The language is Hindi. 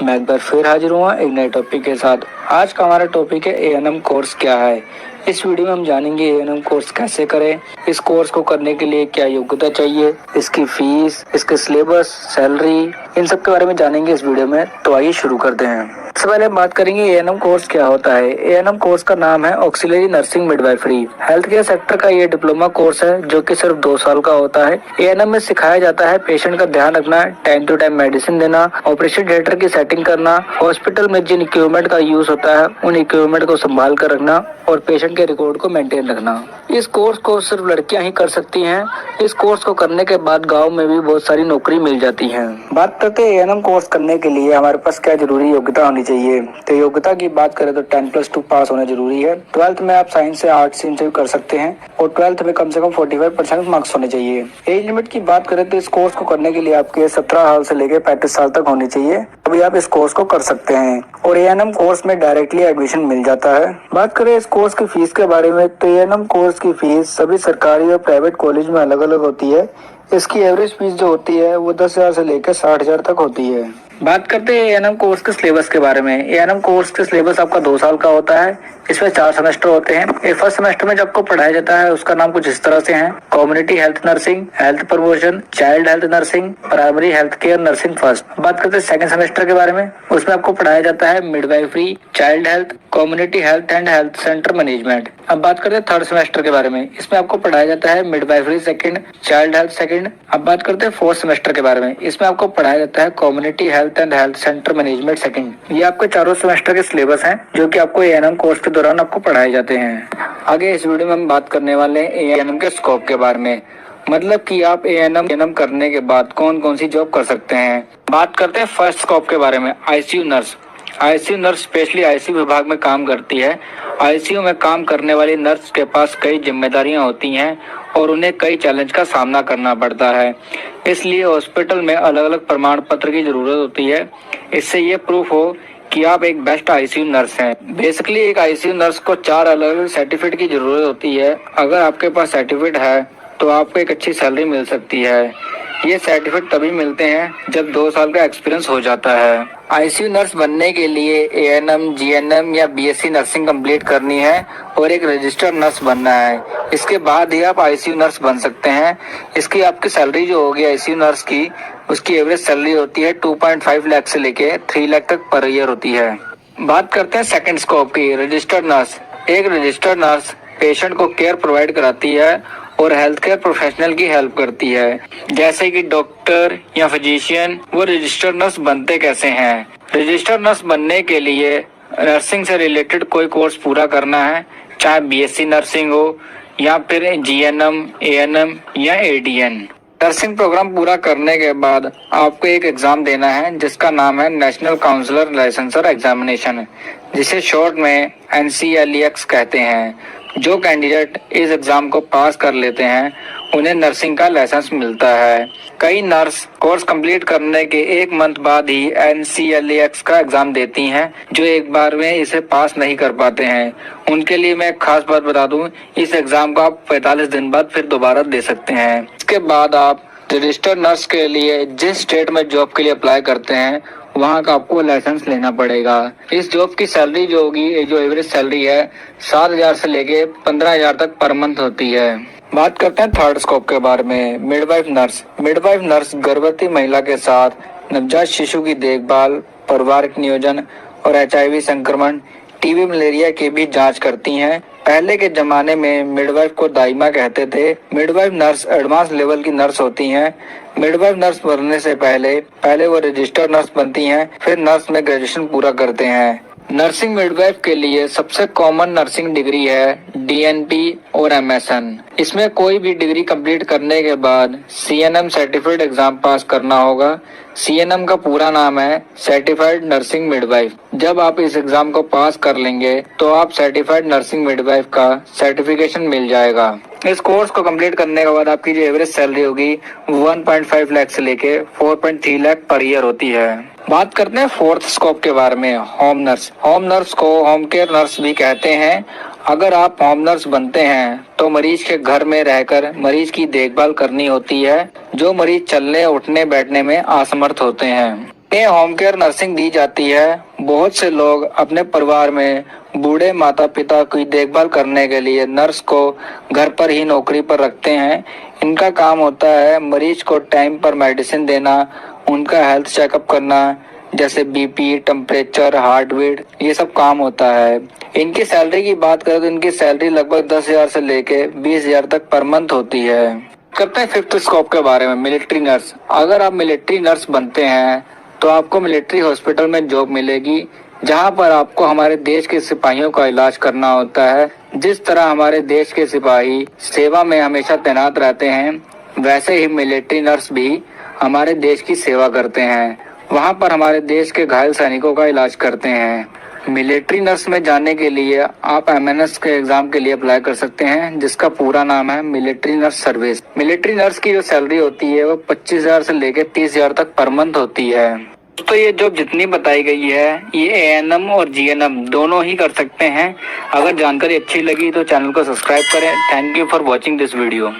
मैं एक बार फिर हाजिर हुआ एक नए टॉपिक के साथ। आज का हमारा टॉपिक है एएनएम कोर्स क्या है। इस वीडियो में हम जानेंगे एएनएम कोर्स कैसे करें, इस कोर्स को करने के लिए क्या योग्यता चाहिए, इसकी फीस, इसके सिलेबस, सैलरी, इन सब के बारे में जानेंगे इस वीडियो में। तो आइए शुरू करते हैं। सबसे पहले हम बात करेंगे एएनएम कोर्स क्या होता है। एएनएम कोर्स का नाम है auxiliary nursing midwifery. Health care sector का ये डिप्लोमा कोर्स है जो कि सिर्फ 2 साल का होता है। एएनएम में सिखाया जाता है पेशेंट का ध्यान रखना, टाइम टू टाइम मेडिसिन देना, ऑपरेशन थिएटर की सेटिंग करना, हॉस्पिटल में जिन इक्विपमेंट का यूज होता है उन इक्विपमेंट को संभाल कर रखना और पेशेंट के रिकॉर्ड को मेंटेन रखना। इस कोर्स को सिर्फ लड़कियां ही कर सकती हैं। इस कोर्स को करने के बाद गांव में भी बहुत सारी नौकरी मिल जाती है। बात करते हैं एएनएम कोर्स करने के लिए हमारे पास क्या जरूरी योग्यता होनी चाहिए। तो योग्यता की बात करें तो 10+2 पास होना जरूरी है। 12th में आप साइंस से आर्ट्स स्ट्रीम से भी कर सकते हैं और 12th में कम से कम 45% मार्क्स होने चाहिए। एज लिमिट की बात करें तो इस कोर्स को करने के लिए आपके 17 साल से लेकर 35 साल तक होनी चाहिए, तभी आप इस कोर्स को कर सकते हैं और एएनएम कोर्स में डायरेक्टली एडमिशन मिल जाता है। बात करें इस कोर्स की फीस के बारे में तो एएनएम कोर्स की फीस सभी सरकारी और प्राइवेट कॉलेज में अलग अलग होती है। इसकी एवरेज फीस जो होती है वो 10,000 से लेकर 60,000 तक होती है। बात करते हैं एएनएम कोर्स के सिलेबस के बारे में। एएनएम कोर्स के सिलेबस आपका 2 साल का होता है। इसमें 4 सेमेस्टर होते हैं। फर्स्ट सेमेस्टर में जो आपको पढ़ाया जाता है उसका नाम कुछ इस तरह से है: community health nursing, health promotion, child health nursing, primary health care nursing first. बात करते हैं सेकंड सेमेस्टर के बारे में। उसमें आपको पढ़ाया जाता है midwifery, child health, community health and health centre management. अब बात करते हैं थर्ड सेमेस्टर के बारे में। इसमें आपको पढ़ाया जाता है midwifery second, child health second. अब बात करते हैं फोर्थ सेमेस्टर के बारे में। इसमें आपको पढ़ाया जाता है community health and health centre management second. ये आपके चारों सेमेस्टर के सिलेबस हैं जो कि आपको एएनएम कोर्स के दौरान आपको पढ़ाए जाते हैं। आगे इस वीडियो में हम बात करने वाले हैं एएनएम के स्कोप के बारे में, मतलब कि आप एएनएम करने के बाद कौन कौन सी जॉब कर सकते हैं। बात करते हैं फर्स्ट स्कोप के बारे में। ICU nurse. ICU nurse specially ICU विभाग में काम करती है। आईसीयू में काम करने वाली नर्स के पास कई जिम्मेदारियां होती हैं और उन्हें कई चैलेंज का सामना करना पड़ता है। इसलिए हॉस्पिटल में अलग अलग प्रमाण पत्र की जरूरत होती है। इससे ये प्रूफ हो कि आप एक बेस्ट आईसीयू नर्स हैं। बेसिकली एक आईसीयू नर्स को 4 अलग अलग सर्टिफिकेट की जरूरत होती है। अगर आपके पास सर्टिफिकेट है तो आपको एक अच्छी सैलरी मिल सकती है। ये सर्टिफिकेट तभी मिलते हैं जब 2 साल का एक्सपीरियंस हो जाता है। आईसीयू नर्स बनने के लिए एएनएम, जीएनएम या बीएससी नर्सिंग कंप्लीट करनी है और एक रजिस्टर्ड नर्स बनना है। इसके बाद ही आप आईसीयू नर्स बन सकते हैं। इसकी आपकी सैलरी जो होगी आईसीयू नर्स की, उसकी एवरेज सैलरी होती है 2.5 लाख से लेके 3 लाख तक पर ईयर होती है। बात करते हैं सेकंड स्कोप की। Registered nurse. एक रजिस्टर्ड नर्स पेशेंट को केयर प्रोवाइड कराती है और हेल्थ केयर प्रोफेशनल की हेल्प करती है, जैसे कि डॉक्टर या फिजिशियन। वो रजिस्टर्ड नर्स बनते कैसे हैं? रजिस्टर्ड नर्स बनने के लिए नर्सिंग से रिलेटेड कोई कोर्स पूरा करना है, चाहे बीएससी नर्सिंग हो या फिर जीएनएम, एएनएम या एडीएन। नर्सिंग प्रोग्राम पूरा करने के बाद आपको एक एग्जाम देना है जिसका नाम है नेशनल काउंसलर लाइसेंसर एग्जामिनेशन, जिसे शॉर्ट में NCLEX कहते हैं। जो कैंडिडेट इस एग्जाम को पास कर लेते हैं उन्हें नर्सिंग का लाइसेंस मिलता है। कई नर्स कोर्स कंप्लीट करने के 1 मंथ बाद ही NCLEX का एग्जाम देती हैं, जो एक बार में इसे पास नहीं कर पाते हैं। उनके लिए मैं एक खास बात बता दूं, इस एग्जाम को आप 45 दिन बाद फिर दोबारा दे सकते हैं। इसके बाद आप रजिस्टर्ड नर्स के लिए जिस स्टेट में जॉब के लिए अप्लाई करते हैं वहाँ का आपको लाइसेंस लेना पड़ेगा। इस जॉब की सैलरी जो होगी, जो एवरेज सैलरी है, 7,000 से लेके 15,000 तक पर मंथ होती है। बात करते हैं थर्ड स्कोप के बारे में। Midwife nurse. मिडवाइफ नर्स गर्भवती महिला के साथ नवजात शिशु की देखभाल, पारिवारिक नियोजन और HIV संक्रमण, टीबी, मलेरिया की भी जांच करती हैं। पहले के जमाने में मिडवाइफ को दाइमा कहते थे। मिडवाइफ नर्स एडवांस लेवल की नर्स होती हैं। मिडवाइफ नर्स बनने से पहले वो रजिस्टर्ड नर्स बनती हैं, फिर नर्स में ग्रेजुएशन पूरा करते हैं। नर्सिंग मिडवाइफ के लिए सबसे कॉमन नर्सिंग डिग्री है DNP और MSN। इसमें कोई भी डिग्री कंप्लीट करने के बाद CNM सर्टिफिकेट एग्जाम पास करना होगा। CNM का पूरा नाम है सर्टिफाइड नर्सिंग मिडवाइफ। जब आप इस एग्जाम को पास कर लेंगे तो आप सर्टिफाइड नर्सिंग मिडवाइफ का सर्टिफिकेशन मिल जाएगा। इस कोर्स को कंप्लीट करने के बाद आपकी जो एवरेज सैलरी होगी 1.5 लाख से लेके 4.3 लाख पर ईयर होती है। बात करते हैं फोर्थ स्कोप के बारे में। Home nurse. होम नर्स को होम केयर नर्स भी कहते हैं। अगर आप होम नर्स बनते हैं तो मरीज के घर में रहकर मरीज की देखभाल करनी होती है, जो मरीज चलने, उठने, बैठने में असमर्थ होते हैं। ये होम केयर नर्सिंग दी जाती है। बहुत से लोग अपने परिवार में बूढ़े माता पिता की देखभाल करने के लिए नर्स को घर पर ही नौकरी पर रखते हैं। इनका काम होता है मरीज को टाइम पर मेडिसिन देना, उनका हेल्थ चेकअप करना, जैसे बीपी, टेम्परेचर, हार्ट बीट, ये सब काम होता है। इनकी सैलरी की बात करें तो इनकी सैलरी लगभग 10,000 से लेके 20,000 तक पर मंथ होती है। करते हैं फिफ्थ स्कोप के बारे में, मिलिट्री नर्स। अगर आप मिलिट्री नर्स बनते हैं तो आपको मिलिट्री हॉस्पिटल में जॉब मिलेगी, जहां पर आपको हमारे देश के सिपाहियों का इलाज करना होता है। जिस तरह हमारे देश के सिपाही सेवा में हमेशा तैनात रहते हैं, वैसे ही मिलिट्री नर्स भी हमारे देश की सेवा करते हैं। वहां पर हमारे देश के घायल सैनिकों का इलाज करते हैं। मिलिट्री नर्स में जाने के लिए आप MNS के एग्जाम के लिए अप्लाई कर सकते हैं, जिसका पूरा नाम है military nurse service. Military nurse की जो सैलरी होती है वो 25,000 से लेकर 30,000 तक पर मंथ होती है। दोस्तों ये जॉब जितनी बताई गई है ये ANM और GNM दोनों ही कर सकते हैं। अगर जानकारी अच्छी लगी तो चैनल को सब्सक्राइब करें। Thank you for watching this video.